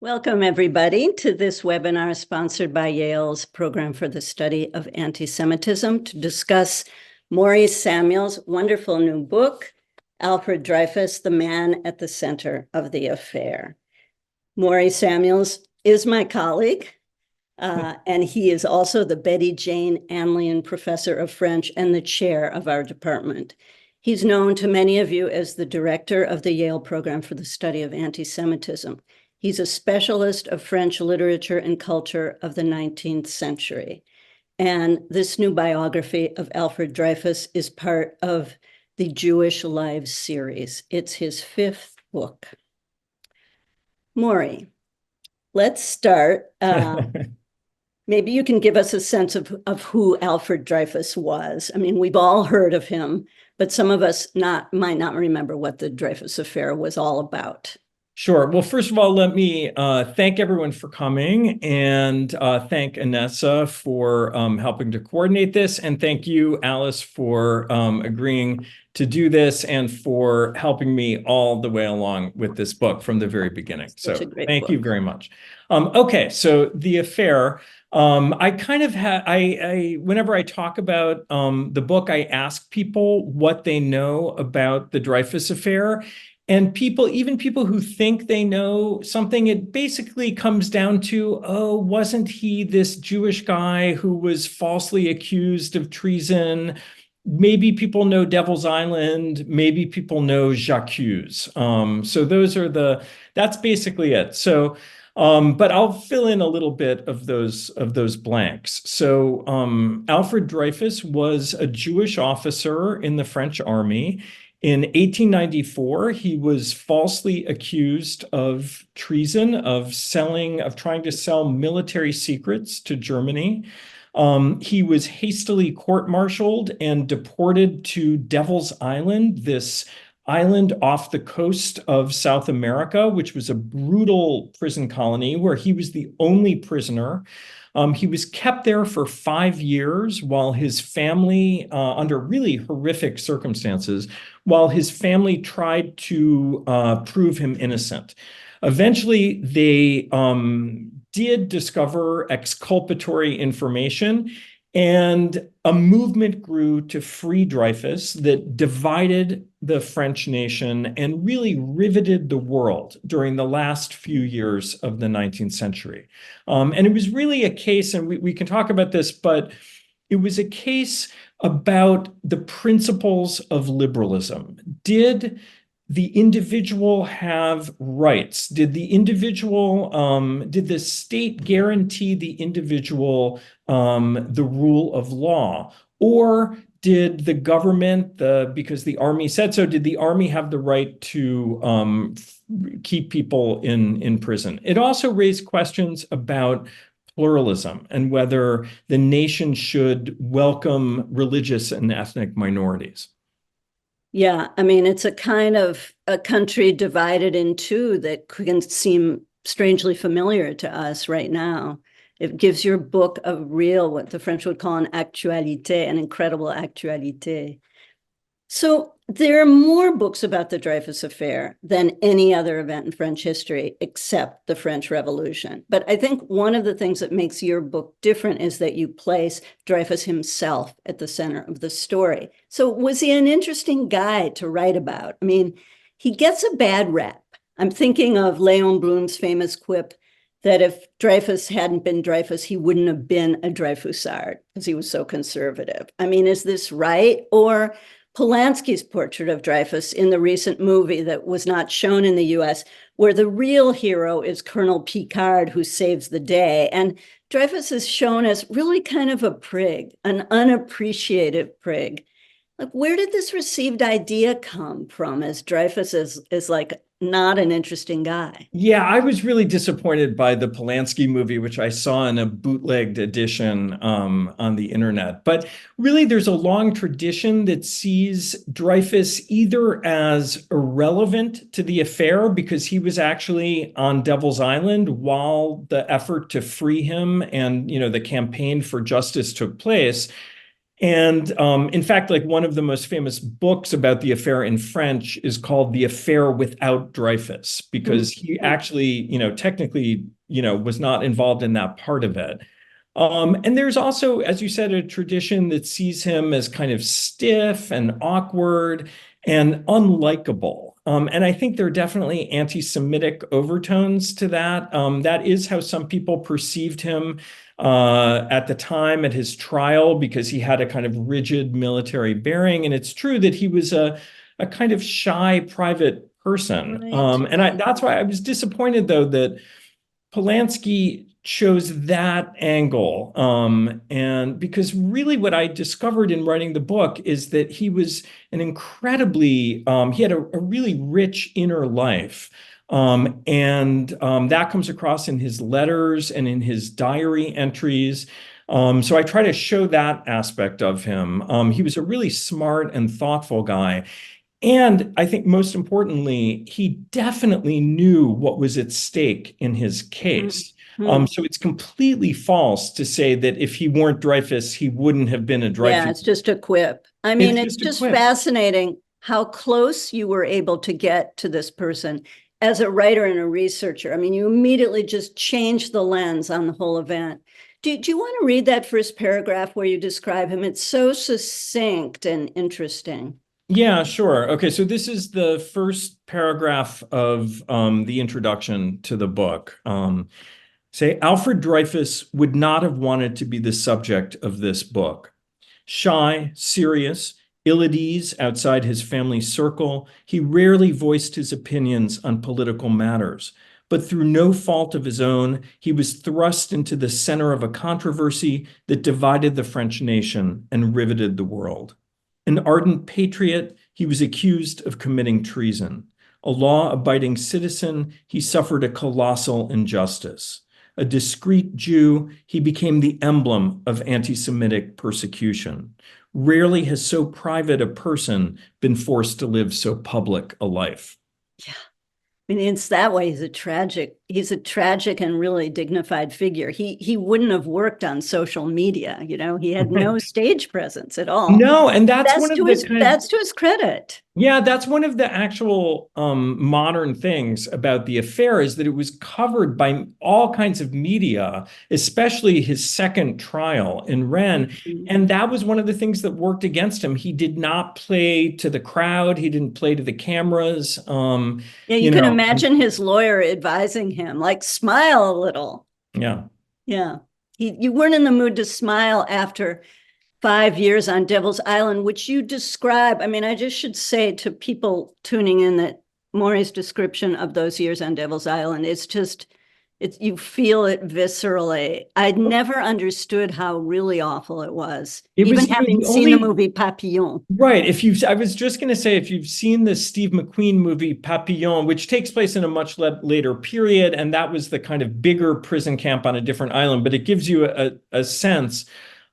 Welcome, everybody, to this webinar sponsored by Yale's Program for the Study of Antisemitism to discuss Maurice Samuels' wonderful new book, Alfred Dreyfus, The Man at the Center of the Affair. Maurice Samuels is my colleague, and he is also the Betty Jane Anlian Professor of French and the chair of our department. He's known to many of you as the director of the Yale Program for the Study of Antisemitism. He's a specialist of French literature and culture of the 19th century. And this new biography of Alfred Dreyfus is part of the Jewish Lives series. It's his fifth book. Maury, let's start. Maybe you can give us a sense of who Alfred Dreyfus was. I mean, we've all heard of him, but some of us might not remember what the Dreyfus affair was all about. Sure. Well, first of all, let me thank everyone for coming and thank Anessa for helping to coordinate this. And thank you, Alice, for agreeing to do this and for helping me all the way along with this book from the very beginning. So thank you very much. Okay, so the affair. I kind of whenever I talk about the book, I ask people what they know about the Dreyfus affair. And even people who think they know something, it basically comes down to, oh, wasn't he this Jewish guy who was falsely accused of treason? Maybe people know Devil's Island. Maybe people know J'accuse. So that's basically it. So, but I'll fill in a little bit of those blanks. So Alfred Dreyfus was a Jewish officer in the French army. In 1894, he was falsely accused of treason, of trying to sell military secrets to Germany. He was hastily court-martialed and deported to Devil's Island, this island off the coast of South America, which was a brutal prison colony where he was the only prisoner. He was kept there for 5 years while his family, under really horrific circumstances, while his family tried to prove him innocent. Eventually, they did discover exculpatory information, and a movement grew to free Dreyfus that divided the French nation and really riveted the world during the last few years of the 19th century. And it was really a case, and we can talk about this, but it was a case about the principles of liberalism. Did the individual have rights? Did the state guarantee the individual the rule of law? Or did the government, because the army said so, did the army have the right to keep people in prison? It also raised questions about pluralism and whether the nation should welcome religious and ethnic minorities. Yeah, I mean, it's a kind of a country divided in two that can seem strangely familiar to us right now. It gives your book a real, what the French would call an actualité, an incredible actualité. So there are more books about the Dreyfus affair than any other event in French history, except the French Revolution. But I think one of the things that makes your book different is that you place Dreyfus himself at the center of the story. So was he an interesting guy to write about? I mean, he gets a bad rap. I'm thinking of Léon Blum's famous quip that if Dreyfus hadn't been Dreyfus, he wouldn't have been a Dreyfusard because he was so conservative. I mean, is this right? Or Palansky's portrait of Dreyfus in the recent movie that was not shown in the US, where the real hero is Colonel Picard, who saves the day. And Dreyfus is shown as really kind of a prig, an unappreciated prig. Like, where did this received idea come from as Dreyfus is like not an interesting guy? Yeah, I was really disappointed by the Palansky movie, which I saw in a bootlegged edition on the internet. But really, there's a long tradition that sees Dreyfus either as irrelevant to the affair because he was actually on Devil's Island while the effort to free him and, the campaign for justice took place. And in fact, like one of the most famous books about the affair in French is called The Affair Without Dreyfus, because he actually, technically, was not involved in that part of it. And there's also, as you said, a tradition that sees him as kind of stiff and awkward and unlikable. And I think there are definitely anti-Semitic overtones to that. That is how some people perceived him at the time at his trial, because he had a kind of rigid military bearing. And it's true that he was a kind of shy private person. Right. That's why I was disappointed, though, that Palansky chose that angle. And because really what I discovered in writing the book is that he was an incredibly, he had a really rich inner life. That comes across in his letters and in his diary entries. So I try to show that aspect of him. He was a really smart and thoughtful guy. And I think most importantly, he definitely knew what was at stake in his case. So it's completely false to say that if he weren't Dreyfus, he wouldn't have been a Dreyfus. Yeah, it's just a quip. I mean, it's just fascinating how close you were able to get to this person as a writer and a researcher. I mean, you immediately just changed the lens on the whole event. Do you want to read that first paragraph where you describe him? It's so succinct and interesting. Yeah, sure. Okay, so this is the first paragraph of the introduction to the book. Say, Alfred Dreyfus would not have wanted to be the subject of this book. Shy, serious, ill at ease outside his family circle, he rarely voiced his opinions on political matters. But through no fault of his own, he was thrust into the center of a controversy that divided the French nation and riveted the world. An ardent patriot, he was accused of committing treason. A law-abiding citizen, he suffered a colossal injustice. A discreet Jew, he became the emblem of anti-Semitic persecution. Rarely has so private a person been forced to live so public a life. Yeah. I mean, it's that way. He's a tragic and really dignified figure. He wouldn't have worked on social media, he had no stage presence at all. No, and that's one of that's to his credit. Yeah, that's one of the actual modern things about the affair, is that it was covered by all kinds of media, especially his second trial in Rennes. And that was one of the things that worked against him. He did not play to the crowd. He didn't play to the cameras. Yeah, you can imagine his lawyer advising him, like, smile a little. Yeah. Yeah. You weren't in the mood to smile after 5 years on Devil's Island, which you describe. I mean, I just should say to people tuning in that Maury's description of those years on Devil's Island, you feel it viscerally. I'd never understood how really awful it was, even having seen the movie Papillon. Right. I was just going to say, if you've seen the Steve McQueen movie Papillon, which takes place in a much later period, and that was the kind of bigger prison camp on a different island, but it gives you a sense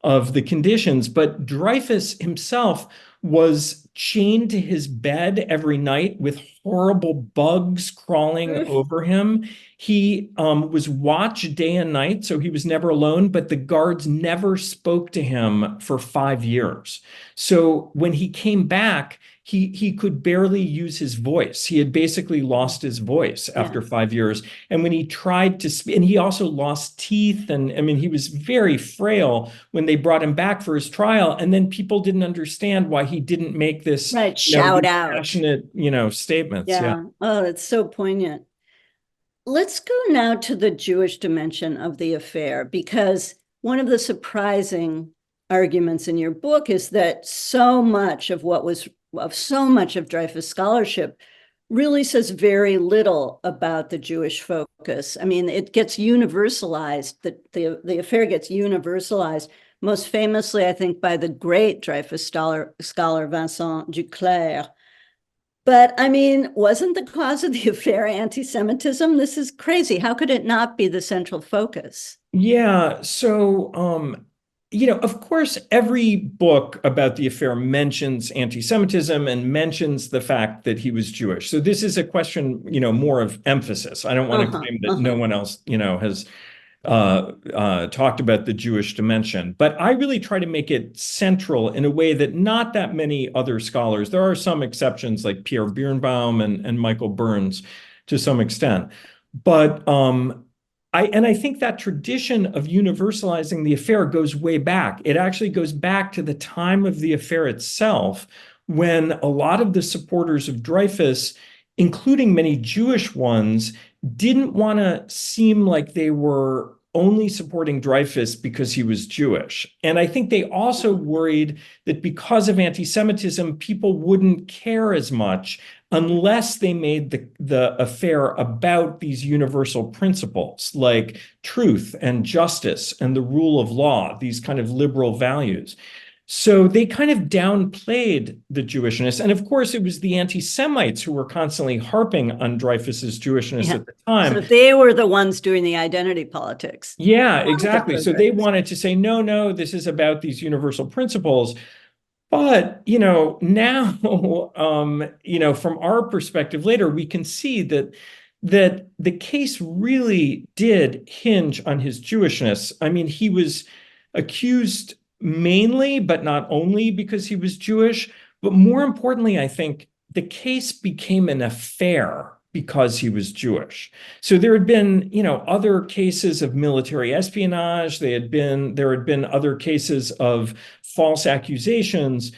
of the conditions. But Dreyfus himself was chained to his bed every night with horrible bugs crawling over him. He was watched day and night, so he was never alone, but the guards never spoke to him for 5 years. So when he came back, he could barely use his voice. He had basically lost his voice after 5 years. And when he tried to speak, and he also lost teeth, and I mean, he was very frail when they brought him back for his trial. And then people didn't understand why he didn't make this shout out, passionate, statements. Yeah. Oh, that's so poignant. Let's go now to the Jewish dimension of the affair, because one of the surprising arguments in your book is that so much of Dreyfus scholarship really says very little about the Jewish focus. I mean, it gets universalized, the affair gets universalized, most famously, I think, by the great Dreyfus scholar Vincent Duclerc. But I mean, wasn't the cause of the affair anti-Semitism? This is crazy. How could it not be the central focus? Yeah. So, of course, every book about the affair mentions anti-Semitism and mentions the fact that he was Jewish. So this is a question, more of emphasis. I don't want to claim that no one else, has talked about the Jewish dimension. But I really try to make it central in a way that not that many other scholars, there are some exceptions like Pierre Birnbaum and Michael Burns to some extent. But I think that tradition of universalizing the affair goes way back. It actually goes back to the time of the affair itself, when a lot of the supporters of Dreyfus, including many Jewish ones, didn't want to seem like they were only supporting Dreyfus because he was Jewish. And I think they also worried that because of anti-Semitism, people wouldn't care as much unless they made the affair about these universal principles like truth and justice and the rule of law, these kind of liberal values. So they kind of downplayed the Jewishness. And of course, it was the anti-Semites who were constantly harping on Dreyfus's Jewishness at the time. So they were the ones doing the identity politics. Yeah, exactly. So they wanted to say, no, no, this is about these universal principles. But, now, from our perspective later, we can see that the case really did hinge on his Jewishness. I mean, he was accused mainly, but not only because he was Jewish, but more importantly, I think the case became an affair because he was Jewish. So there had been, other cases of military espionage. There had been other cases of false accusations.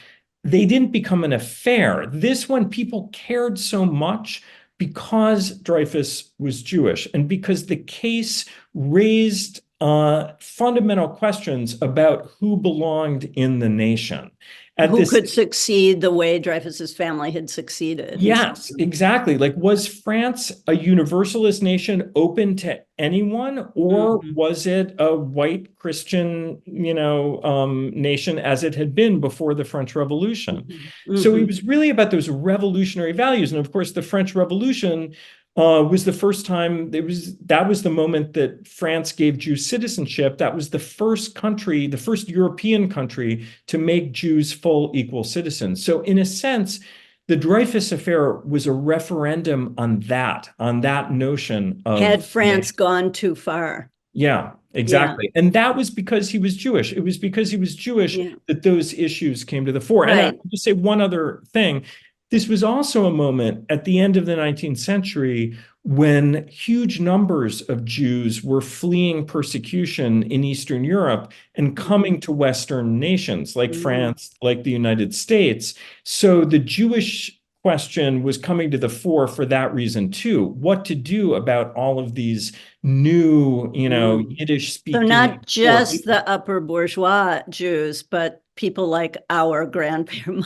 They didn't become an affair. This one, people cared so much because Dreyfus was Jewish and because the case raised fundamental questions about who belonged in the nation. Who could succeed the way Dreyfus's family had succeeded. Yes, exactly. Like, was France a universalist nation open to anyone, or was it a white Christian, nation as it had been before the French Revolution? So it was really about those revolutionary values. And of course, the French Revolution was the first time that was the moment that France gave Jews citizenship. That was the first country, the first European country to make Jews full equal citizens. So in a sense, the Dreyfus affair was a referendum on that notion of had France gone too far. Yeah, exactly. Yeah. And that was because he was Jewish. It was because he was Jewish that those issues came to the fore. Right. And I'll just say one other thing. This was also a moment at the end of the 19th century when huge numbers of Jews were fleeing persecution in Eastern Europe and coming to Western nations like France, like the United States. So the Jewish question was coming to the fore for that reason too. What to do about all of these new, Yiddish speaking. So not just the upper bourgeois Jews, but people like our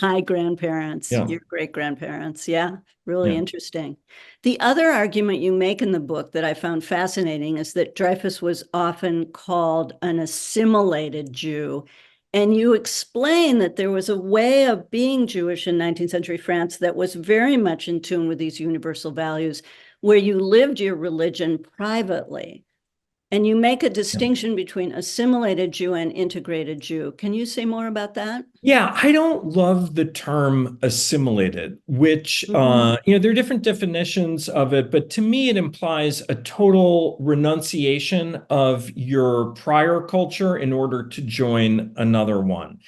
my grandparents, your great-grandparents. Yeah, really interesting. The other argument you make in the book that I found fascinating is that Dreyfus was often called an assimilated Jew. And you explain that there was a way of being Jewish in 19th century France that was very much in tune with these universal values, where you lived your religion privately. And you make a distinction between assimilated Jew and integrated Jew. Can you say more about that? Yeah, I don't love the term assimilated, which, there are different definitions of it, but to me, it implies a total renunciation of your prior culture in order to join another one.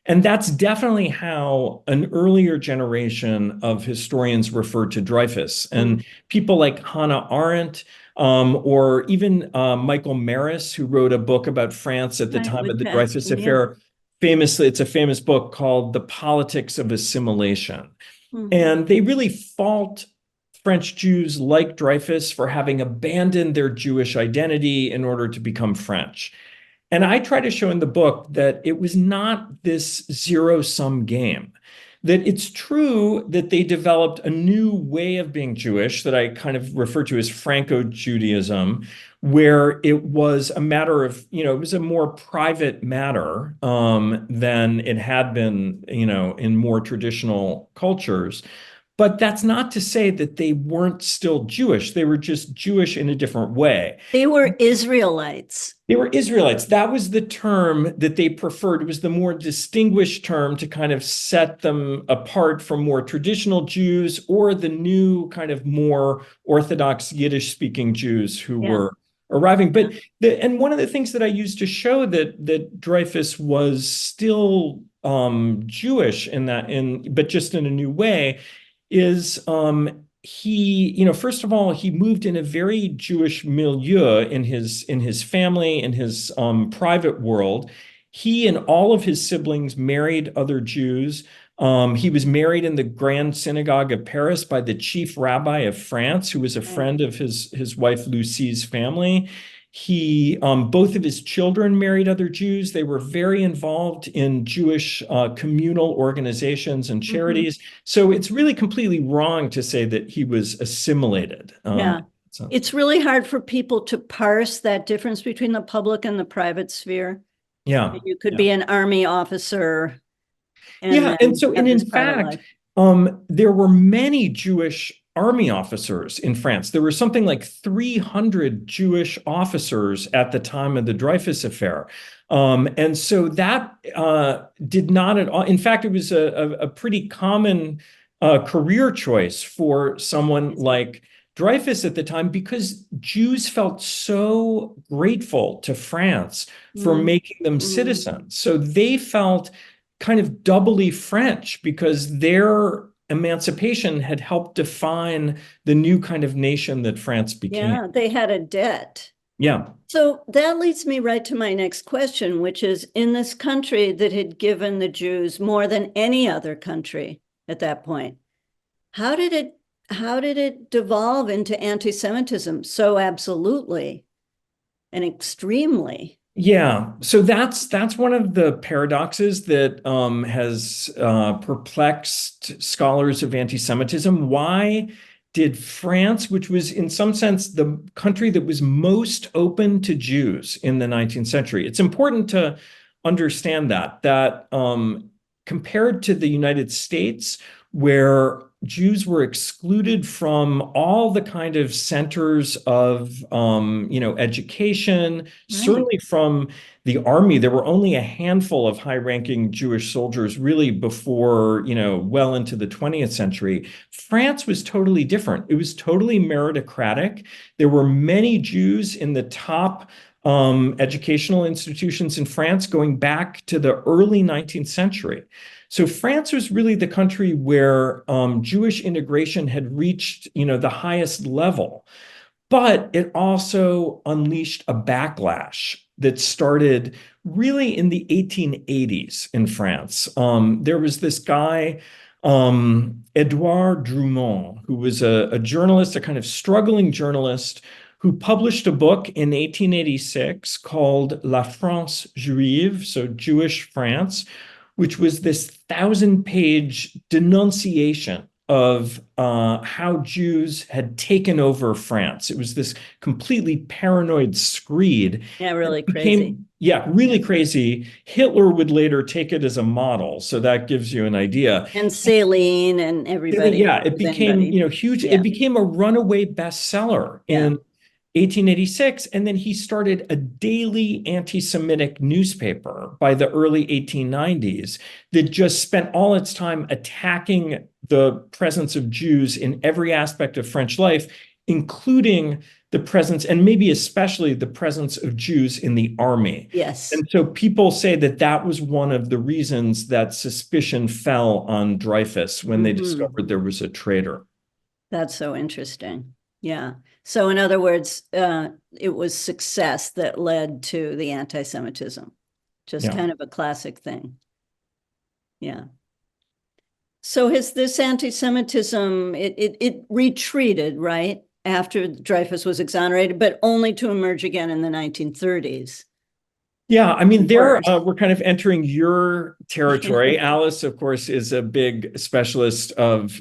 And that's definitely how an earlier generation of historians referred to Dreyfus. And people like Hannah Arendt, or even Michael Maurice, who wrote a book about France at the time of the Dreyfus affair. Famously, it's a famous book called The Politics of Assimilation. And they really fault French Jews like Dreyfus for having abandoned their Jewish identity in order to become French. And I try to show in the book that it was not this zero-sum game, that it's true that they developed a new way of being Jewish that I kind of refer to as Franco-Judaism, where it was a matter of, it was a more private matter than it had been, in more traditional cultures. But that's not to say that they weren't still Jewish. They were just Jewish in a different way. They were Israelites. They were Israelites. That was the term that they preferred. It was the more distinguished term to kind of set them apart from more traditional Jews or the new kind of more Orthodox Yiddish-speaking Jews who were arriving. But and one of the things that I used to show that Dreyfus was still Jewish but just in a new way, is first of all, he moved in a very Jewish milieu in his family, in his private world. He and all of his siblings married other Jews. He was married in the Grand Synagogue of Paris by the chief rabbi of France, who was a friend of his wife Lucie's family. Both of his children married other Jews. They were very involved in Jewish communal organizations and charities. So it's really completely wrong to say that he was assimilated. It's really hard for people to parse that difference between the public and the private sphere. Yeah. You could be an army officer. And in fact, there were many Jewish army officers in France. There were something like 300 Jewish officers at the time of the Dreyfus affair. And so that did not at all. In fact, it was a pretty common career choice for someone like Dreyfus at the time, because Jews felt so grateful to France for making them citizens. So they felt kind of doubly French because their emancipation had helped define the new kind of nation that France became. Yeah, they had a debt. Yeah. So that leads me right to my next question, which is, in this country that had given the Jews more than any other country at that point, how did it devolve into anti-Semitism so absolutely and extremely? Yeah, so that's one of the paradoxes that has perplexed scholars of anti-Semitism. Why did France, which was in some sense the country that was most open to Jews in the 19th century, it's important to understand that compared to the United States, where Jews were excluded from all the kind of centers of, education, certainly from the army. There were only a handful of high-ranking Jewish soldiers really before, well into the 20th century. France was totally different. It was totally meritocratic. There were many Jews in the top educational institutions in France going back to the early 19th century. So France was really the country where Jewish integration had reached, the highest level. But it also unleashed a backlash that started really in the 1880s in France. There was this guy, Edouard Drumont, who was a journalist, a kind of struggling journalist, who published a book in 1886 called La France Juive, so Jewish France, which was this 1,000-page denunciation of how Jews had taken over France. It was this completely paranoid screed. Yeah, really crazy. Really crazy. Hitler would later take it as a model, so that gives you an idea. And Saline and everybody. Yeah, it became, huge. Yeah. It became a runaway bestseller in 1886, and then he started a daily anti-Semitic newspaper by the early 1890s that just spent all its time attacking the presence of Jews in every aspect of French life, including the presence, and maybe especially the presence of Jews in the army. Yes. And so people say that was one of the reasons that suspicion fell on Dreyfus when they discovered there was a traitor. That's so interesting. Yeah. So in other words, it was success that led to the anti-Semitism. Just kind of a classic thing. Yeah. So has this anti-Semitism, it retreated, right, after Dreyfus was exonerated, but only to emerge again in the 1930s. Yeah, I mean, we're kind of entering your territory. Alice, of course, is a big specialist of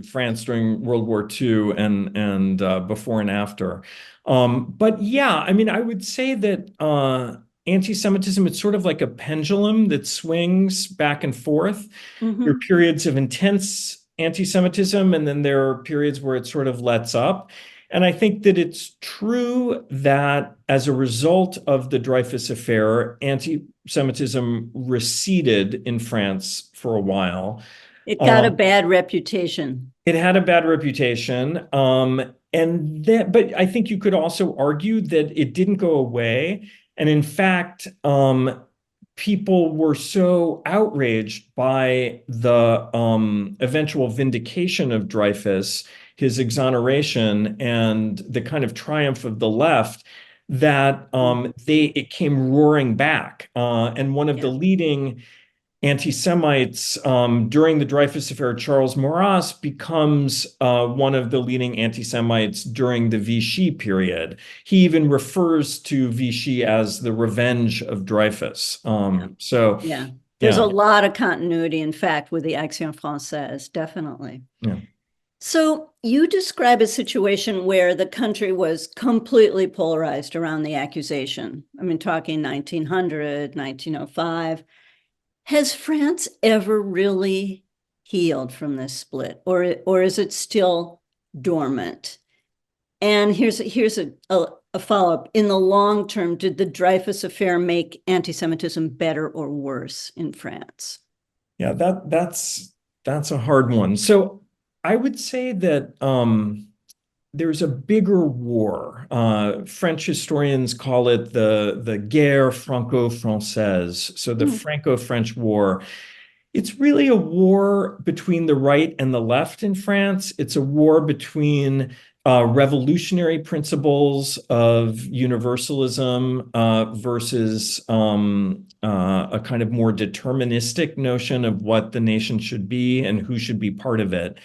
France during World War II and before and after. But yeah, I mean, I would say that anti-Semitism, it's sort of like a pendulum that swings back and forth. There are periods of intense anti-Semitism, and then there are periods where it sort of lets up. And I think that it's true that as a result of the Dreyfus affair, anti-Semitism receded in France for a while. It got a bad reputation. It had a bad reputation. but I think you could also argue that it didn't go away. And in fact, people were so outraged by the eventual vindication of Dreyfus, his exoneration, and the kind of triumph of the left that it came roaring back. And one of the leading anti-Semites during the Dreyfus affair, Charles Maurras, becomes one of the leading anti-Semites during the Vichy period. He even refers to Vichy as the revenge of Dreyfus. There's a lot of continuity, in fact, with the Action Française, definitely. Yeah. So you describe a situation where the country was completely polarized around the accusation. I mean, talking 1900, 1905. Has France ever really healed from this split, or is it still dormant? And here's a follow-up. In the long term, did the Dreyfus affair make anti-Semitism better or worse in France? Yeah, that's a hard one. So I would say that there's a bigger war. French historians call it the guerre franco-française, so the Franco-French War. It's really a war between the right and the left in France. It's a war between revolutionary principles of universalism versus a kind of more deterministic notion of what the nation should be and who should be part of it,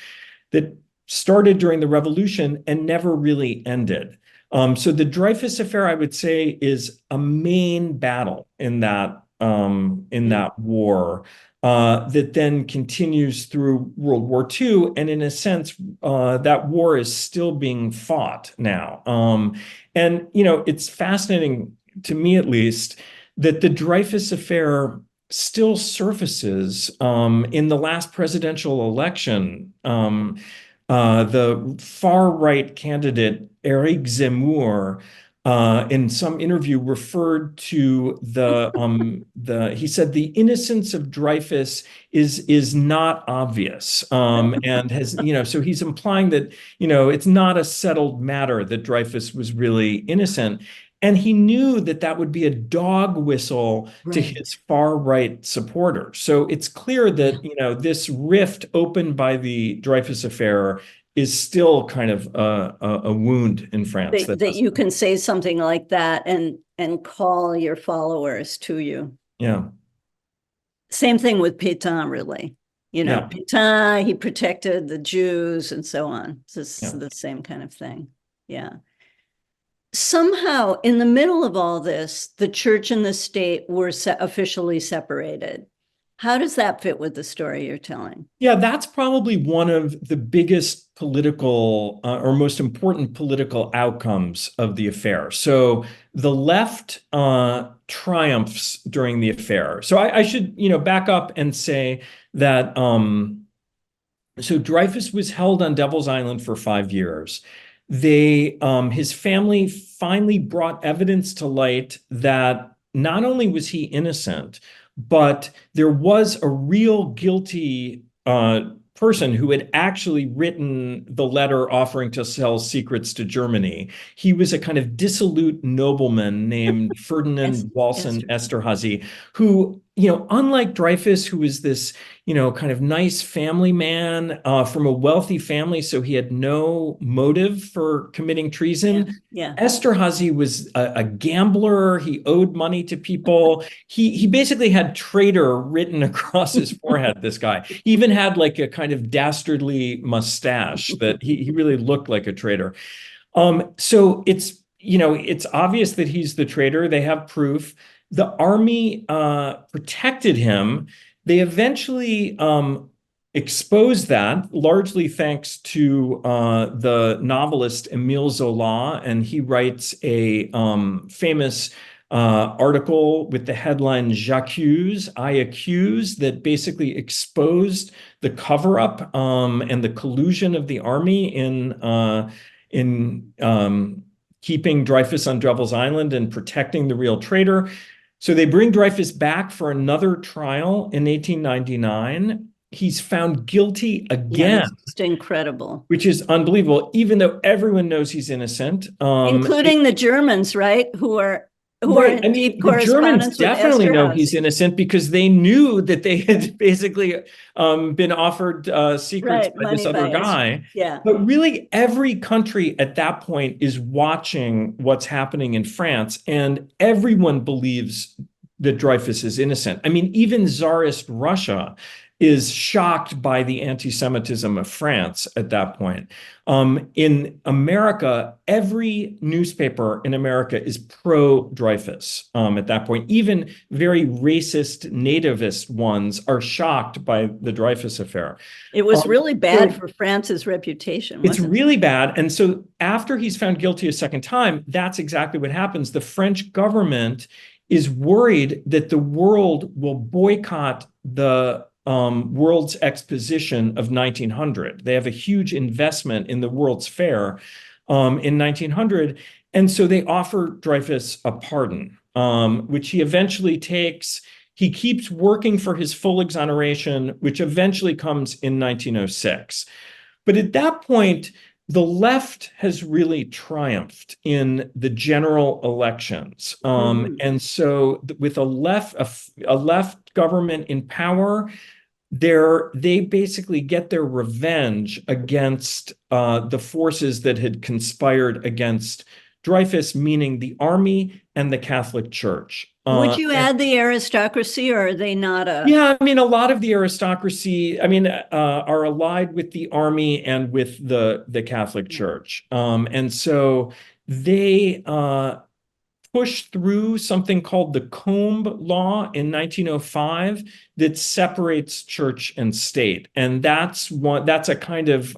that started during the revolution and never really ended. So the Dreyfus affair, I would say, is a main battle in that war that then continues through World War II. And in a sense, that war is still being fought now. And, it's fascinating, to me at least, that the Dreyfus affair still surfaces in the last presidential election. The far-right candidate, Eric Zemmour, in some interview referred to he said the innocence of Dreyfus is not obvious, and has, so he's implying that, it's not a settled matter that Dreyfus was really innocent. And he knew that that would be a dog whistle to his far-right supporters. So it's clear that, this rift opened by the Dreyfus affair is still kind of a wound in France. That you can say something like that and call your followers to you. Yeah. Same thing with Pétain, really. Pétain, he protected the Jews and so on. It's the same kind of thing. Yeah. Somehow, in the middle of all this, the church and the state were officially separated. How does that fit with the story you're telling? Yeah, that's probably one of the biggest political or most important political outcomes of the affair. So the left triumphs during the affair. So I should, back up and say that so Dreyfus was held on Devil's Island for 5 years. His family finally brought evidence to light that not only was he innocent, but there was a real guilty person who had actually written the letter offering to sell secrets to Germany. He was a kind of dissolute nobleman named Ferdinand Walsen Esterhazy, who, unlike Dreyfus, who was this, kind of nice family man from a wealthy family, so he had no motive for committing treason. Esterhazy was a gambler. He owed money to people. He basically had traitor written across his forehead, this guy. He even had like a kind of dastardly mustache that he really looked like a traitor. So it's obvious that he's the traitor. They have proof. The army protected him. They eventually exposed that, largely thanks to the novelist Emil Zola, and he writes a famous article with the headline "J'accuse," I accuse, that basically exposed the cover-up and the collusion of the army in keeping Dreyfus on Devil's Island and protecting the real traitor. So they bring Dreyfus back for another trial in 1899. he's found guilty Yeah, again, it's just incredible. which is unbelievable, even though everyone knows he's innocent. Including the Germans, right? Who are Right. I in mean, deep the Germans correspondence with definitely know Esterhazy. he's innocent because they knew that they had basically been offered secrets Right, by this money other by Esther. guy. Yeah. But really, every country at that point is watching what's happening in France, and everyone believes that Dreyfus is innocent. I mean, even Tsarist Russia is shocked by the anti-Semitism of France at that point. In America, every newspaper in America is pro-Dreyfus at that point. Even very racist nativist ones are shocked by the Dreyfus affair. It was really bad So for France's reputation, it's wasn't it? really bad. And so after he's found guilty a second time, that's exactly what happens. The French government is worried that the world will boycott the World's Exposition of 1900. They have a huge investment in the World's Fair in 1900. And so they offer Dreyfus a pardon, which he eventually takes. He keeps working for his full exoneration, which eventually comes in 1906. But at that point, the left has really triumphed in the general elections. And so with a left government in power, they basically get their revenge against the forces that had conspired against Dreyfus, meaning the army and the Catholic Church. Would you add the aristocracy, or are they not a? Yeah, I mean, a lot of the aristocracy, I mean, are allied with the army and with the Catholic Church. And so they pushed through something called the Combe Law in 1905 that separates church and state. And that's a kind of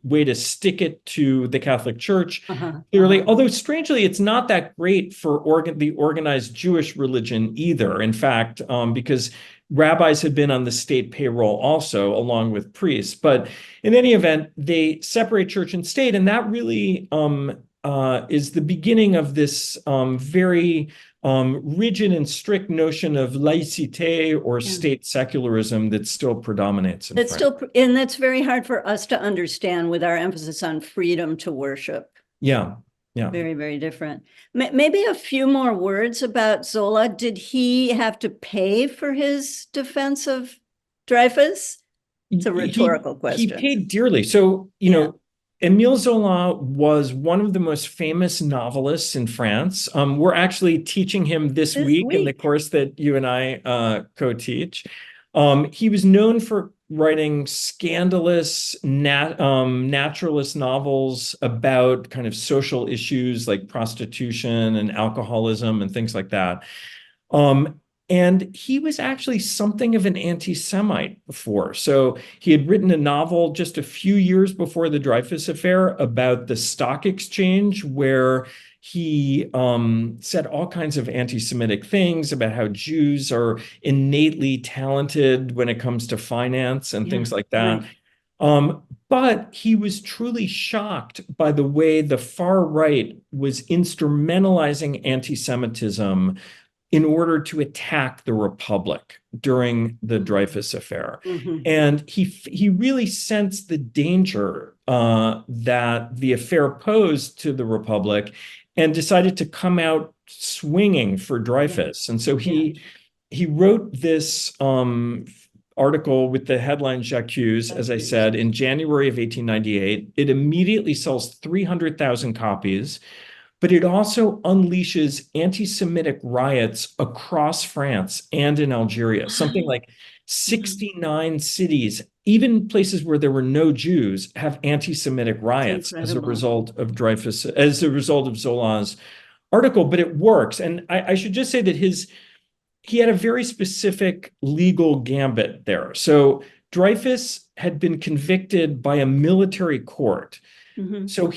way to stick it to the Catholic Church. Clearly, although strangely, it's not that great for the organized Jewish religion either. In fact, because rabbis had been on the state payroll also, along with priests. But in any event, they separate church and state, and that really is the beginning of this very rigid and strict notion of laïcité or state secularism that still predominates in France. And that's very hard for us to understand with our emphasis on freedom to worship. Yeah. Very, very different. Maybe a few more words about Zola. Did he have to pay for his defense of Dreyfus? It's a rhetorical question. He paid dearly. So, you know, Emil Zola was one of the most famous novelists in France. We're actually teaching him this week in the course that you and I co-teach. He was known for writing scandalous naturalist novels about kind of social issues like prostitution and alcoholism and things like that. And he was actually something of an anti-Semite before. So he had written a novel just a few years before the Dreyfus affair about the stock exchange, where he said all kinds of anti-Semitic things about how Jews are innately talented when it comes to finance and things like that. But he was truly shocked by the way the far right was instrumentalizing anti-Semitism in order to attack the Republic during the Dreyfus affair. And he really sensed the danger that the affair posed to the Republic and decided to come out swinging for Dreyfus. And so he wrote this article with the headline J'accuse, as I said, in January of 1898. It immediately sells 300,000 copies. But it also unleashes anti-Semitic riots across France and in Algeria. Something like 69 cities, even places where there were no Jews, have anti-Semitic riots as a result of Dreyfus, as a result of Zola's article. But it works. And I should just say that he had a very specific legal gambit there. So Dreyfus had been convicted by a military court. So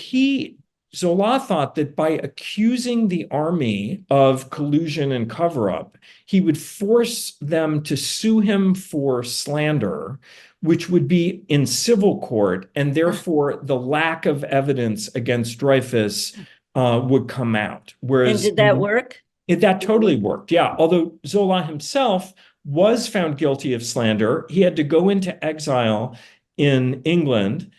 Zola thought that by accusing the army of collusion and cover-up, he would force them to sue him for slander, which would be in civil court, and therefore the lack of evidence against Dreyfus would come out. Whereas, and did that work? That totally worked, yeah. Although Zola himself was found guilty of slander. He had to go into exile in England.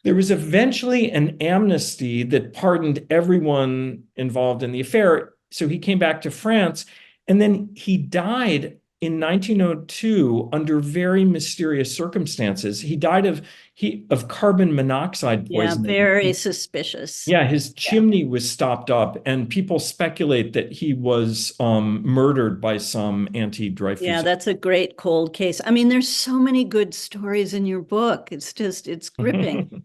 There was eventually an amnesty that pardoned everyone involved in the affair. So he came back to France, and then he died in 1902 under very mysterious circumstances. He died of carbon monoxide Yeah, poisoning. very suspicious. Yeah, his chimney was stopped up, and people speculate that he was murdered by some anti-Dreyfus. Yeah, that's a great cold case. I mean, there's so many good stories in your book. It's gripping.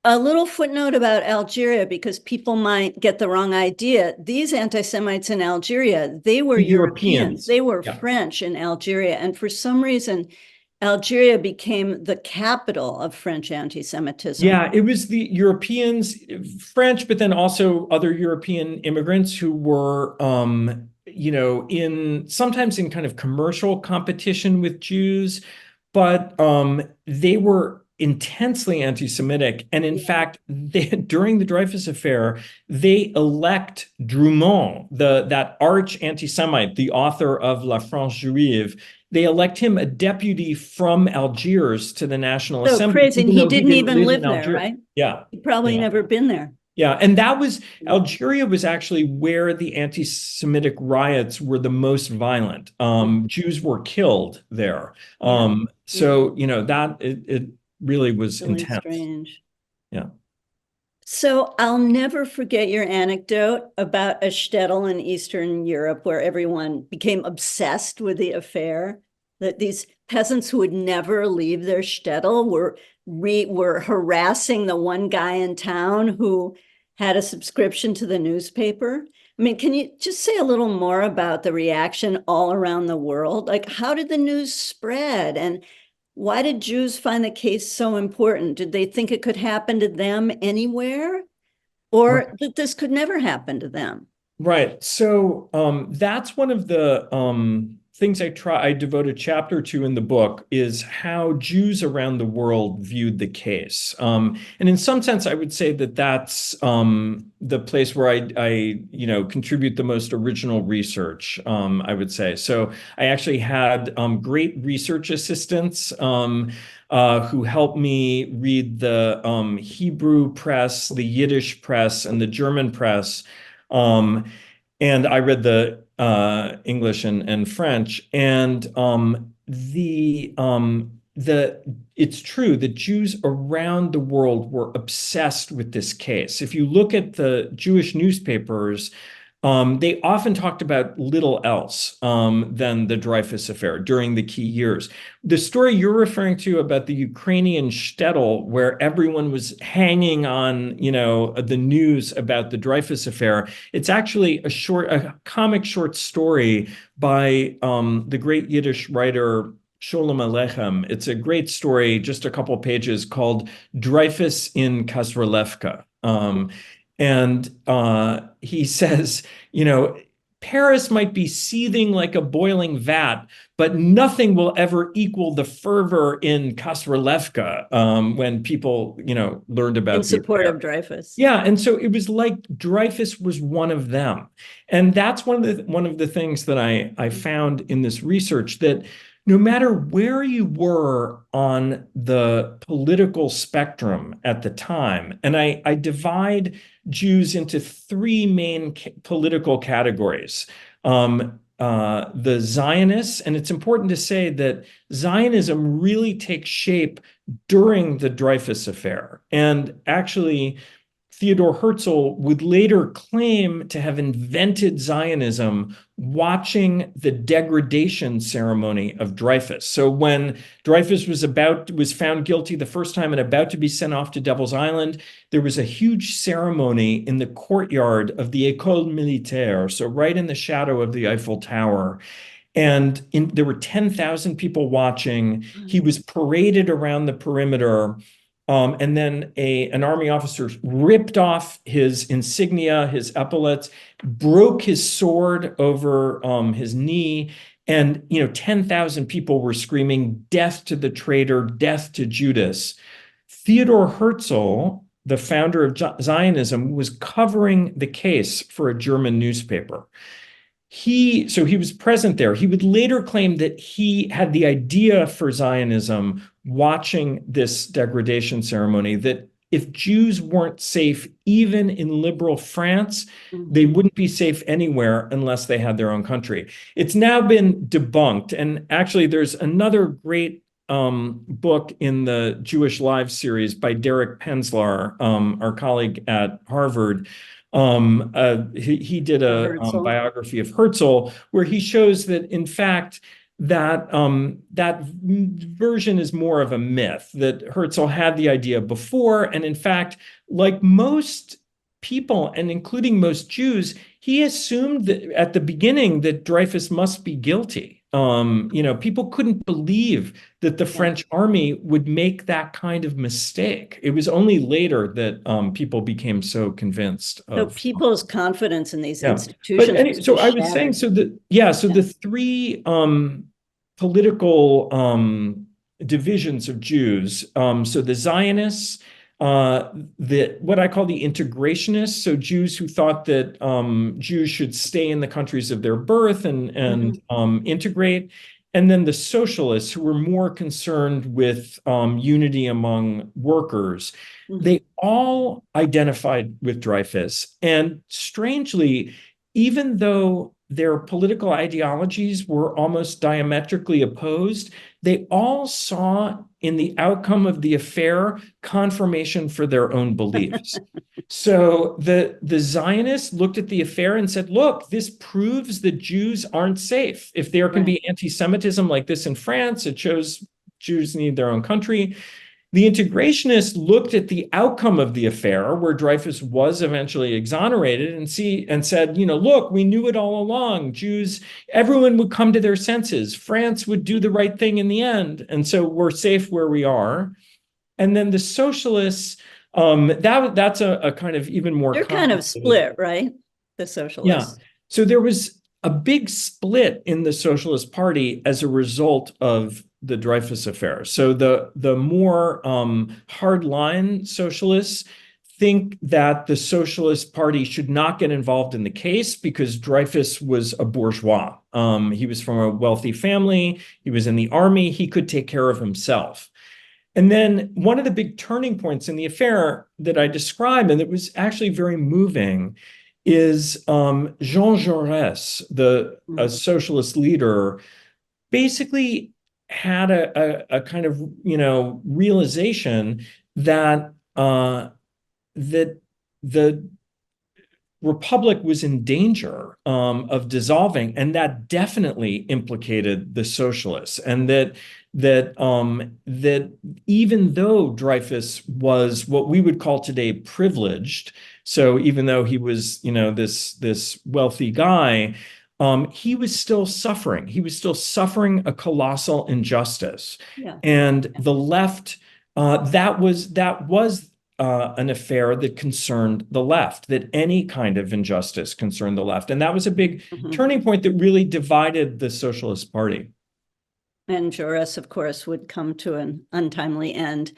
A little footnote about Algeria, because people might get the wrong idea. These anti-Semites in Algeria, they were Europeans. They were French in Algeria. And for some reason, Algeria became the capital of French anti-Semitism. Yeah, it was the Europeans, French, but then also other European immigrants who were, sometimes in kind of commercial competition with Jews, but they were intensely anti-Semitic. And in fact, during the Dreyfus affair, they elect Drumont, that arch anti-Semite, the author of La France Juive. They elect him a deputy from Algiers to the National Assembly. Crazy. And he didn't even live there, right? Yeah. He'd probably never been there. Yeah. And Algeria was actually where the anti-Semitic riots were the most violent. Jews were killed there. So, it really was really intense. Strange. Yeah. So I'll never forget your anecdote about a shtetl in Eastern Europe where everyone became obsessed with the affair, that these peasants who would never leave their shtetl were harassing the one guy in town who had a subscription to the newspaper. I mean, can you just say a little more about the reaction all around the world? Like, how did the news spread? And why did Jews find the case so important? Did they think it could happen to them anywhere, or that this could never happen to them? Right. So that's one of the things I devote a chapter to in the book, is how Jews around the world viewed the case. And in some sense, I would say that that's the place where I contribute the most original research, I would say. So I actually had great research assistants who helped me read the Hebrew press, the Yiddish press, and the German press. And I read the English and French, and it's true that Jews around the world were obsessed with this case. If you look at the Jewish newspapers, they often talked about little else than the Dreyfus affair during the key years. The story you're referring to about the Ukrainian shtetl, where everyone was hanging on, the news about the Dreyfus affair, it's actually a comic short story by the great Yiddish writer Sholem Aleichem. It's a great story, just a couple of pages, called Dreyfus in Kasrelevka. And he says, Paris might be seething like a boiling vat, but nothing will ever equal the fervor in Kasrelevka when people, learned about in support of Dreyfus. Yeah, and so it was like Dreyfus was one of them, and that's one of the things that I found in this research, that no matter where you were on the political spectrum at the time, and I divide Jews into three main political categories. The Zionists, and it's important to say that Zionism really takes shape during the Dreyfus affair. And actually, Theodor Herzl would later claim to have invented Zionism watching the degradation ceremony of Dreyfus. So when Dreyfus was found guilty the first time and about to be sent off to Devil's Island, there was a huge ceremony in the courtyard of the École Militaire, so right in the shadow of the Eiffel Tower. And there were 10,000 people watching. He was paraded around the perimeter. And then an army officer ripped off his insignia, his epaulets, broke his sword over his knee, and 10,000 people were screaming, "Death to the traitor, death to Judas." Theodor Herzl, the founder of Zionism, was covering the case for a German newspaper. so he was present there. He would later claim that he had the idea for Zionism watching this degradation ceremony, that if Jews weren't safe, even in liberal France, they wouldn't be safe anywhere unless they had their own country. It's now been debunked. And actually, there's another great book in the Jewish Lives series by Derek Penzlar, our colleague at Harvard. He did a biography of Herzl, where he shows that, in fact, that version is more of a myth, that Herzl had the idea before. And in fact, like most people, and including most Jews, he assumed that at the beginning that Dreyfus must be guilty. People couldn't believe that the French army would make that kind of mistake. It was only later that people became so convinced of. So people's confidence in these institutions. So I was saying, the three political divisions of Jews. So the Zionists, what I call the integrationists, so Jews who thought that Jews should stay in the countries of their birth and integrate, and then the socialists, who were more concerned with unity among workers. They all identified with Dreyfus, and strangely, even though their political ideologies were almost diametrically opposed, they all saw in the outcome of the affair confirmation for their own beliefs. So the Zionists looked at the affair and said, look, this proves that Jews aren't safe. If there can be anti-Semitism like this in France, it shows Jews need their own country. The integrationists looked at the outcome of the affair, where Dreyfus was eventually exonerated, and said, look, we knew it all along. Jews, everyone would come to their senses. France would do the right thing in the end. And so we're safe where we are. And then the socialists, that's a kind of even more. They're kind of split, right? The socialists. Yeah. So there was a big split in the Socialist Party as a result of the Dreyfus affair. So the more hardline socialists think that the Socialist Party should not get involved in the case because Dreyfus was a bourgeois. He was from a wealthy family. He was in the army. He could take care of himself. And then one of the big turning points in the affair that I described, and that was actually very moving, is Jean Jaurès, a socialist leader, basically had a kind of realization that that the Republic was in danger of dissolving, and that definitely implicated the socialists, and that even though Dreyfus was what we would call today privileged, so even though he was this wealthy guy, he was still suffering. He was still suffering a colossal injustice. And the left, that was an affair that concerned the left, that any kind of injustice concerned the left. And that was a big turning point that really divided the Socialist Party. And Jaurès, of course, would come to an untimely end.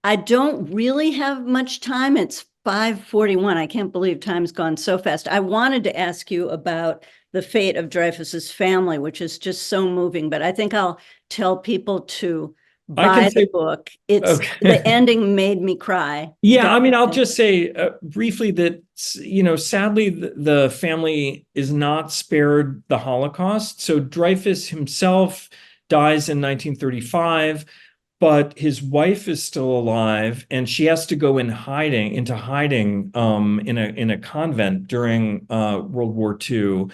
I don't really have much time. It's 5:41. I can't believe time's gone so fast. I wanted to ask you about the fate of Dreyfus's family, which is just so moving, but I think I'll tell people to buy the book. The ending made me cry. Yeah, I mean, I'll just say briefly that, sadly, the family is not spared the Holocaust. So Dreyfus himself dies in 1935, but his wife is still alive, and she has to go into hiding in a convent during World War II.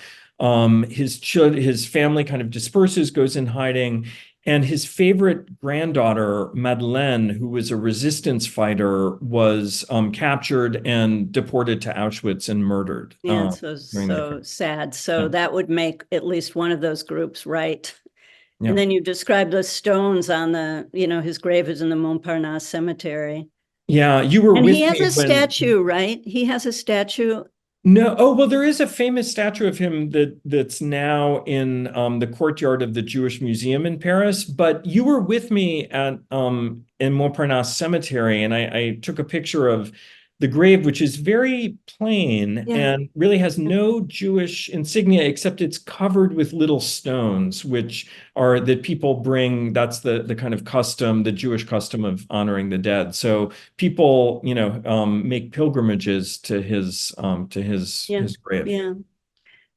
His family kind of disperses, goes in hiding, and his favorite granddaughter, Madeleine, who was a resistance fighter, was captured and deported to Auschwitz and murdered. Yeah, so sad. So that would make at least one of those groups right. Yeah. And then you described the stones on his grave is in the Montparnasse Cemetery. Yeah, you were with me. And he has a statue, right? He has a statue. No, oh, well, there is a famous statue of him that's now in the courtyard of the Jewish Museum in Paris. But you were with me in Montparnasse Cemetery, and I took a picture of the grave, which is very plain Yeah. and really has no Jewish insignia, except it's covered with little stones, which are that people bring. That's the kind of custom, the Jewish custom of honoring the dead. So people, make pilgrimages to his Yeah. his grave. Yeah.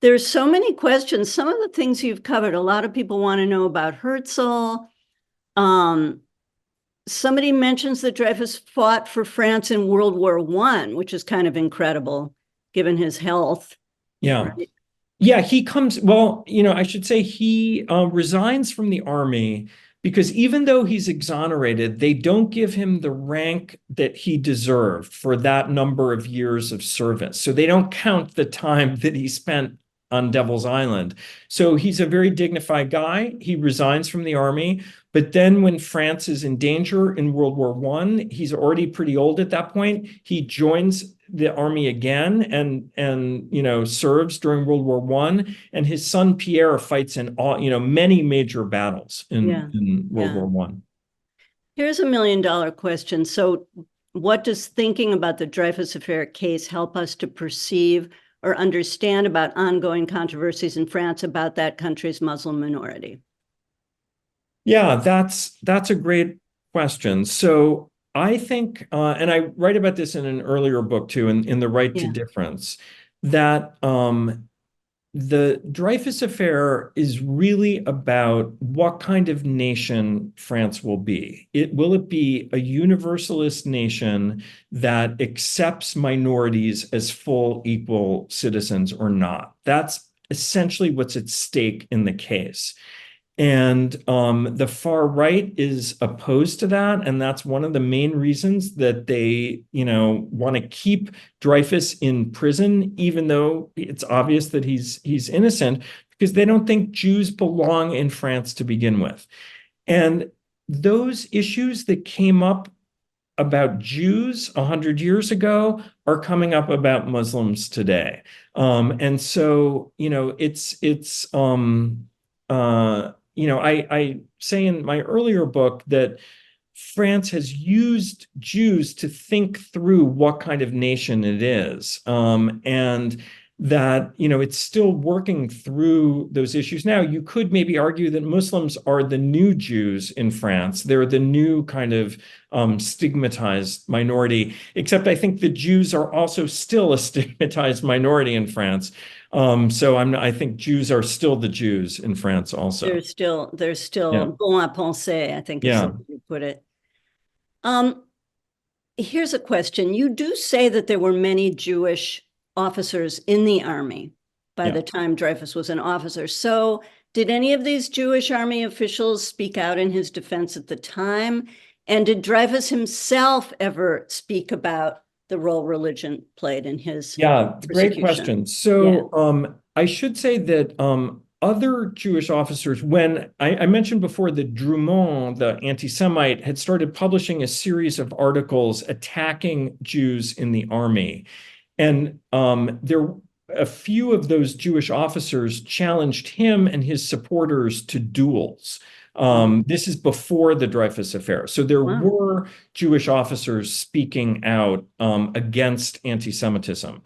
There's so many questions. Some of the things you've covered, a lot of people want to know about Herzl. Somebody mentions that Dreyfus fought for France in World War I, which is kind of incredible given his health. Yeah. Right? Yeah, he comes, well, I should say he resigns from the army because even though he's exonerated, they don't give him the rank that he deserved for that number of years of service. So they don't count the time that he spent on Devil's Island. So he's a very dignified guy. He resigns from the army. But then when France is in danger in World War I, he's already pretty old at that point. He joins the army again and serves during World War I. And his son Pierre fights in all, many major battles in World War I. Here's $1 million question. So what does thinking about the Dreyfus Affair case help us to perceive or understand about ongoing controversies in France about that country's Muslim minority? Yeah, that's a great question. So I think, and I write about this in an earlier book too, in The Right to Difference, that the Dreyfus Affair is really about what kind of nation France will be. Will it be a universalist nation that accepts minorities as full equal citizens or not? That's essentially what's at stake in the case. And the far right is opposed to that. And that's one of the main reasons that they, want to keep Dreyfus in prison, even though it's obvious that he's innocent, because they don't think Jews belong in France to begin with. And those issues that came up about Jews 100 years ago are coming up about Muslims today. And so, I say in my earlier book that France has used Jews to think through what kind of nation it is, and that it's still working through those issues now. You could maybe argue that Muslims are the new Jews in France. They're the new kind of stigmatized minority, except I think the Jews are also still a stigmatized minority in France. So I think Jews are still the Jews in France also. They're still Yeah. bon à penser, I think is the way you put it. Here's a question. You do say that there were many Jewish officers in the army by the time Dreyfus was an officer. So did any of these Jewish army officials speak out in his defense at the time? And did Dreyfus himself ever speak about the role religion played in his great question. So I should say that other Jewish officers, when I mentioned before that Drumont, the anti-Semite, had started publishing a series of articles attacking Jews in the army. And a few of those Jewish officers challenged him and his supporters to duels. This is before the Dreyfus Affair. So there were Jewish officers speaking out against anti-Semitism.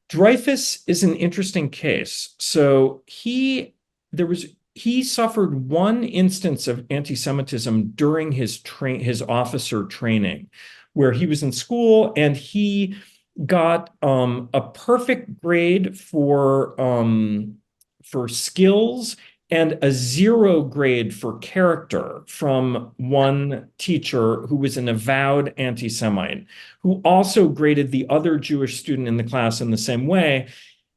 Dreyfus is an interesting case. So he suffered one instance of anti-Semitism during his officer training, where he was in school and he got a perfect grade for skills and a 0 grade for character from one teacher who was an avowed anti-Semite, who also graded the other Jewish student in the class in the same way.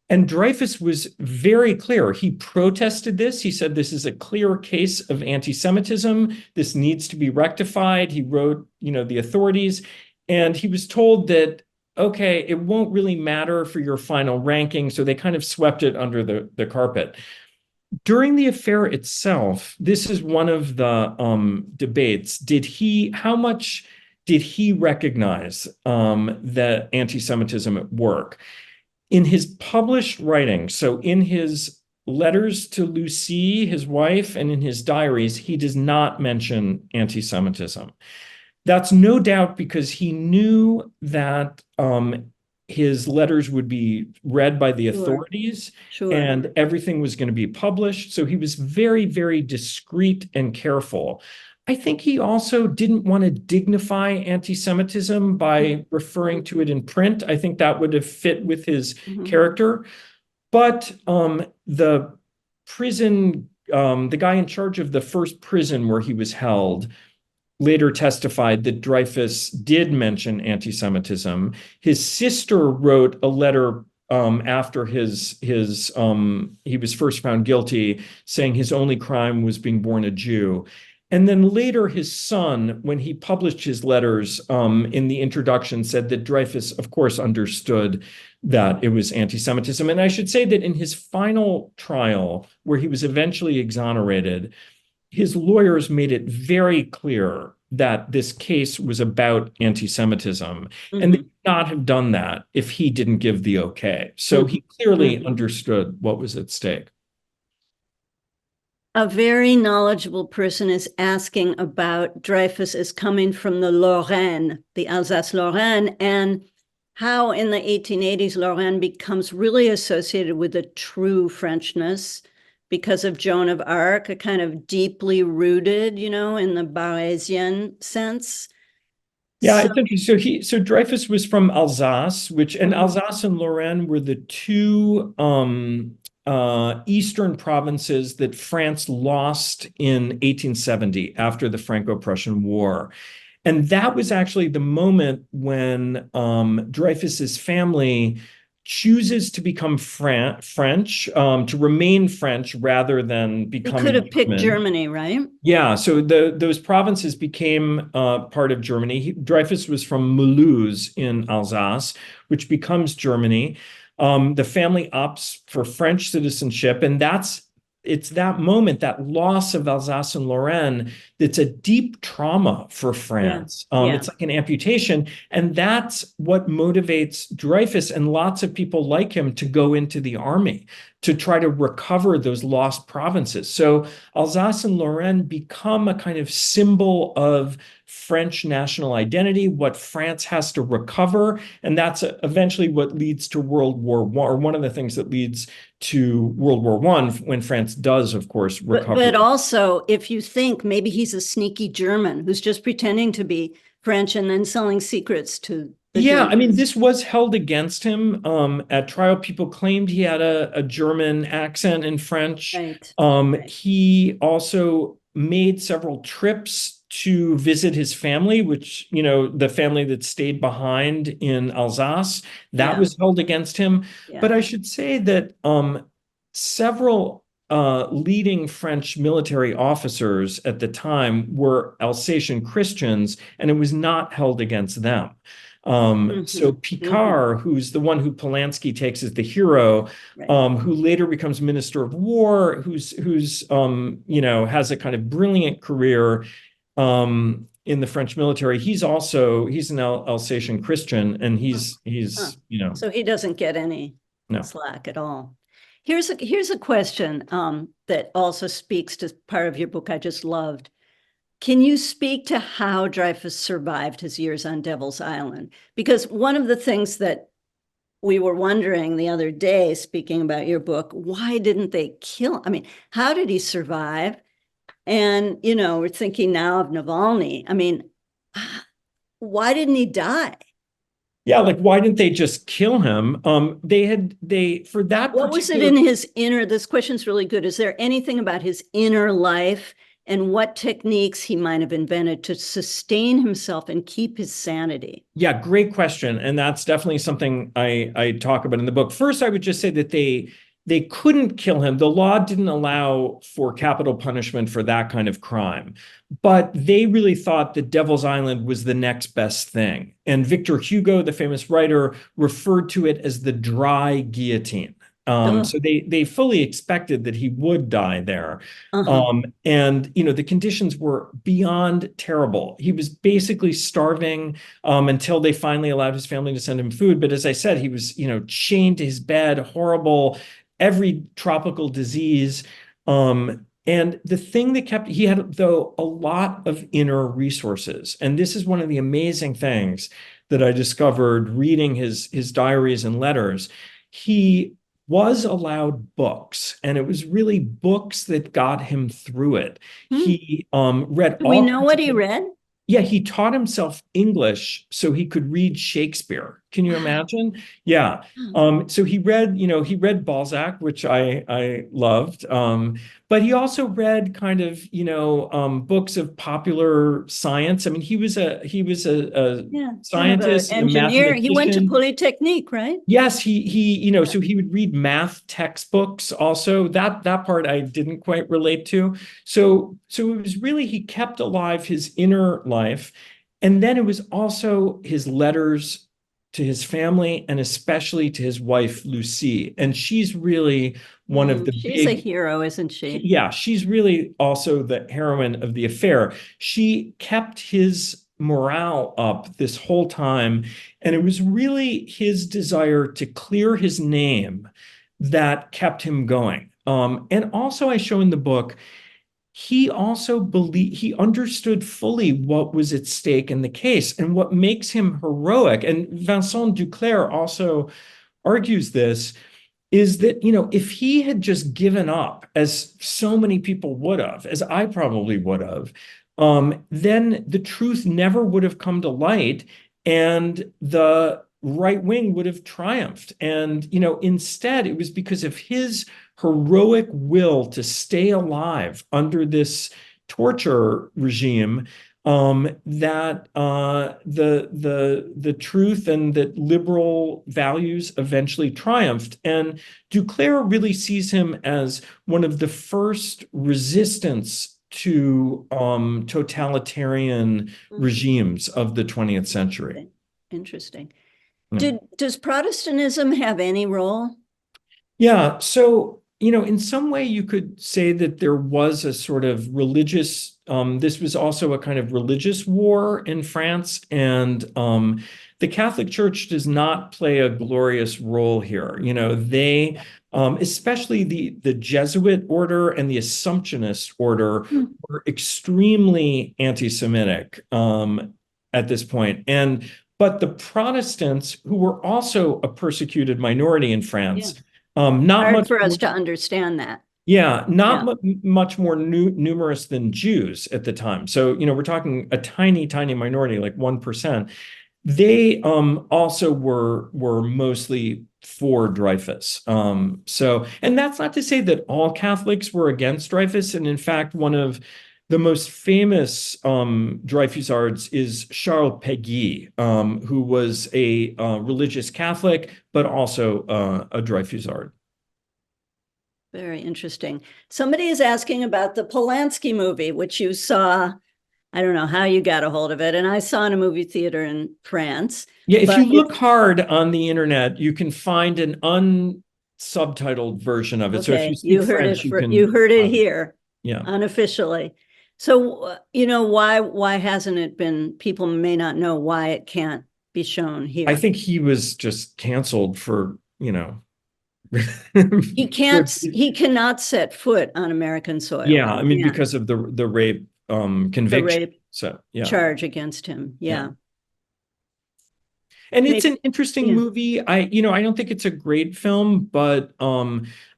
And Dreyfus was very clear. He protested this. He said, this is a clear case of anti-Semitism. This needs to be rectified. He wrote, the authorities, and he was told that, okay, it won't really matter for your final ranking. So they kind of swept it under the carpet. During the affair itself, this is one of the debates. How much did he recognize the anti-Semitism at work? In his published writings, so in his letters to Lucie, his wife, and in his diaries, he does not mention anti-Semitism. That's no doubt because he knew that his letters would be read by the Sure, authorities sure. and everything was going to be published. So he was very, very discreet and careful. I think he also didn't want to dignify anti-Semitism by referring to it in print. I think that would have fit with his character. But the prison, the guy in charge of the first prison where he was held, later testified that Dreyfus did mention anti-Semitism. His sister wrote a letter after he was first found guilty, saying his only crime was being born a Jew. And then later, his son, when he published his letters in the introduction, said that Dreyfus, of course, understood that it was anti-Semitism. And I should say that in his final trial, where he was eventually exonerated, his lawyers made it very clear that this case was about anti-Semitism, and they would not have done that if he didn't give the okay. So he clearly understood what was at stake. A very knowledgeable person is asking about Dreyfus as coming from the Lorraine, the Alsace-Lorraine, and how in the 1880s Lorraine becomes really associated with a true Frenchness because of Joan of Arc, a kind of deeply rooted, you know, in the Barrésian sense. Yeah, it's interesting. So Dreyfus was from Alsace, and Alsace and Lorraine were the two eastern provinces that France lost in 1870 after the Franco-Prussian War. And that was actually the moment when Dreyfus's family chooses to become French, to remain French rather than becoming He could have picked German. Germany, right? Yeah, so those provinces became part of Germany. Dreyfus was from Mulhouse in Alsace, which becomes Germany. The family opts for French citizenship, and it's that moment, that loss of Alsace and Lorraine, that's a deep trauma for France. It's like an amputation, and that's what motivates Dreyfus and lots of people like him to go into the army, to try to recover those lost provinces. So Alsace and Lorraine become a kind of symbol of French national identity, what France has to recover, and that's eventually what leads to World War I, or one of the things that leads to World War I, when France does, of course, recover. But also, if you think maybe he's a sneaky German who's just pretending to be French and then selling secrets to the Germans. I mean, this was held against him at trial. People claimed he had a German accent in French. Right. He also made several trips to visit his family, which, you know, the family that stayed behind in Alsace, that was held against him. But I should say that several leading French military officers at the time were Alsatian Christians, and it was not held against them. So Picard, who's the one who Palansky takes as the hero, who later becomes Minister of War, who's you know, has a kind of brilliant career in the French military. He's an Alsatian Christian, and he's you know, so he doesn't get any slack at all. Here's a question that also speaks to part of your book I just loved. Can you speak to how Dreyfus survived his years on Devil's Island? Because one of the things that we were wondering the other day, speaking about your book, why didn't they kill him? I mean, how did he survive? And, you know, we're thinking now of Navalny. I mean, why didn't he die? Yeah, like, why didn't they just kill him? For that. What was it in his inner, this question's really good. Is there anything about his inner life and what techniques he might have invented to sustain himself and keep his sanity? Yeah, great question. And that's definitely something I talk about in the book. First, I would just say that they couldn't kill him. The law didn't allow for capital punishment for that kind of crime. But they really thought that Devil's Island was the next best thing. And Victor Hugo, the famous writer, referred to it as the dry guillotine. So they fully expected that he would die there. And, you know, the conditions were beyond terrible. He was basically starving until they finally allowed his family to send him food. But as I said, he was, you know, chained to his bed, horrible, every tropical disease. And the thing that kept, he had, though, a lot of inner resources. And this is one of the amazing things that I discovered reading his diaries and letters. He was allowed books, and it was really books that got him through it. He read Do we all know kinds what of he things. read? Yeah, he taught himself English so he could read Shakespeare. Can you imagine? Yeah. So he read, he read Balzac, which I loved. But he also read kind of, books of popular science. I mean, he was a Yeah, kind of an scientist and a engineer. He went to mathematician. Polytechnique, right? Yes, so he would read math textbooks also. That part I didn't quite relate to. So it was really he kept alive his inner life. And then it was also his letters to his family and especially to his wife, Lucie. And she's really one of the She's a big, hero, isn't she? yeah, she's really also the heroine of the affair. She kept his morale up this whole time. And it was really his desire to clear his name that kept him going. And also, I show in the book, he also he understood fully what was at stake in the case and what makes him heroic. And Vincent Duclair also argues this is that, if he had just given up, as so many people would have, as I probably would have, then the truth never would have come to light and the right wing would have triumphed. And, instead, it was because of his heroic will to stay alive under this torture regime that the truth and that liberal values eventually triumphed. And Duclair really sees him as one of the first resistance to totalitarian regimes of the 20th century. Interesting. Yeah. Does Protestantism have any role? Yeah, so in some way you could say that there was a sort of religious, this was also a kind of religious war in France, and the Catholic Church does not play a glorious role here. They, especially the Jesuit order and the Assumptionist order, were extremely anti-Semitic at this point. But the Protestants, who were also a persecuted minority in France, not Hard much for us more, to understand that. not much more numerous than Jews at the time. So, we're talking a tiny, tiny minority, like 1%. They also were mostly for Dreyfus. And that's not to say that all Catholics were against Dreyfus. And in fact, one of the most famous Dreyfusards is Charles Péguy, who was a religious Catholic, but also a Dreyfusard. Very interesting. Somebody is asking about the Palansky movie, which you saw. I don't know how you got a hold of it. And I saw in a movie theater in France. Yeah, if you look hard on the internet, you can find an unsubtitled version of it. So if you speak French, you heard it here, yeah, unofficially. So, why hasn't it been, people may not know why it can't be shown here. I think he was just canceled for, he cannot set foot on American soil. Yeah, I mean, because of the rape conviction. The rape charge against him. Yeah. And it's an interesting movie. I don't think it's a great film, but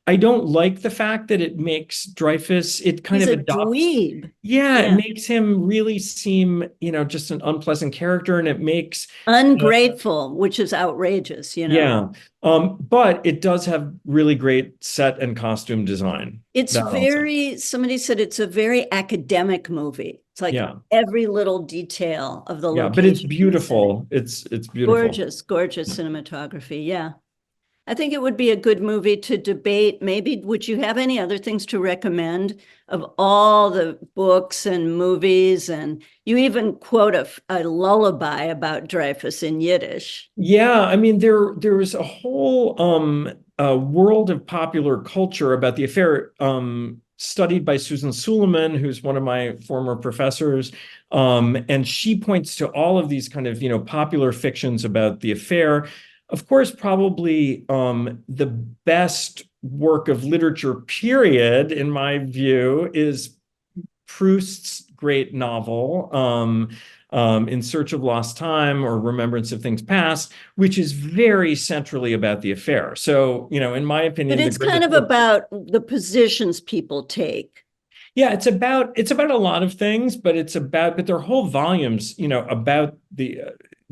I don't like the fact that it makes Dreyfus, it kind of adopts. Dweeb. Yeah, it makes him really seem, just an unpleasant character, and it makes ungrateful, which is outrageous, Yeah. But it does have really great set and costume design. It's somebody said it's a very academic movie. It's like every little detail of the location. But it's beautiful. It's beautiful. Gorgeous cinematography. Yeah. I think it would be a good movie to debate. Maybe, would you have any other things to recommend of all the books and movies? And you even quote a lullaby about Dreyfus in Yiddish. Yeah, I mean, there was a whole world of popular culture about the affair, studied by Susan Suleiman, who's one of my former professors. And she points to all of these kind of, popular fictions about the affair. Of course, probably the best work of literature, period, in my view, is Proust's great novel, In Search of Lost Time or Remembrance of Things Past, which is very centrally about the affair. So, in my opinion, But it's kind of about the positions people take. Yeah, it's about a lot of things, but there are whole volumes, about the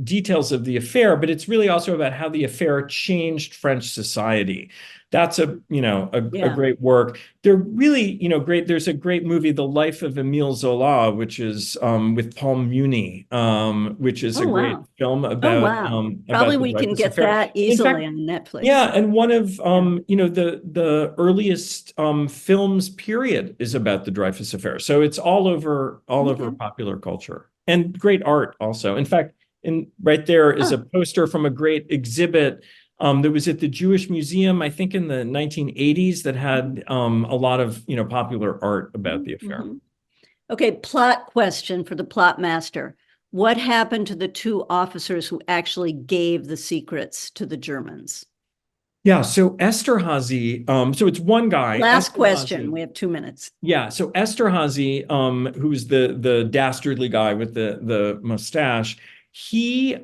details of the affair, but it's really also about how the affair changed French society. That's a great work. They're really, great. There's a great movie, The Life of Emil Zola, which is with Paul Muni, which is a great film Probably the we can Dreyfus get affair. that easily on Netflix. Yeah, and one of the earliest films, period, is about the Dreyfus affair. So it's all over popular culture, and great art also. In fact, right there is a poster from a great exhibit that was at the Jewish Museum, I think in the 1980s, that had a lot of popular art about the affair. Okay, plot question for the plot master. What happened to the two officers who actually gave the secrets to the Germans? Yeah, so Esterhazy, so it's one guy. Last question. We have 2 minutes. Yeah, so Esterhazy, who's the dastardly guy with the mustache, he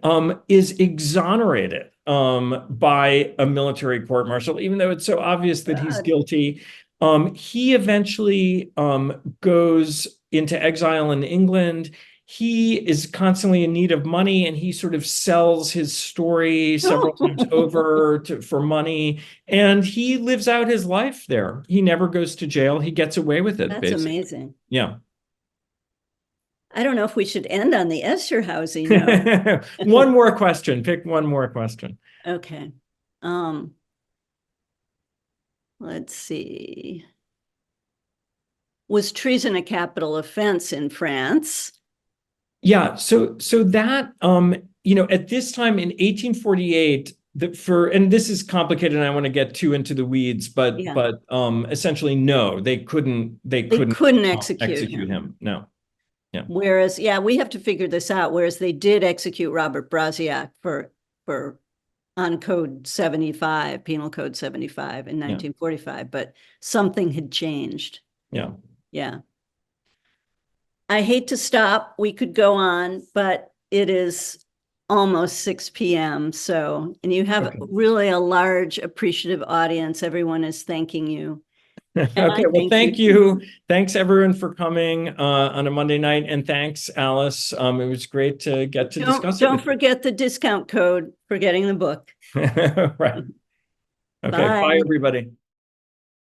is exonerated by a military court-martial, even though it's so obvious that he's guilty. He eventually goes into exile in England. He is constantly in need of money, and he sort of sells his story several times over for money, and he lives out his life there. He never goes to jail. He gets away with it. That's basically amazing. Yeah. I don't know if we should end on the Esterhazy note. One more question. Pick one more question. Okay. Let's see. Was treason a capital offense in France? Yeah, so that at this time in 1848, and this is complicated, and I want to get too into the weeds, but essentially no, they couldn't execute him. No. Yeah. Whereas, we have to figure this out. Whereas they did execute Robert Brasiak on Code 75, Penal Code 75 in 1945, but something had changed. Yeah. Yeah. I hate to stop. We could go on, but it is almost 6 p.m. So, and you have really a large appreciative audience. Everyone is thanking you. Okay, well, thank you. Thanks everyone for coming on a Monday night, and thanks, Alice. It was great to get to discuss it. Don't forget the discount code for getting the book. Right. Okay, bye everybody.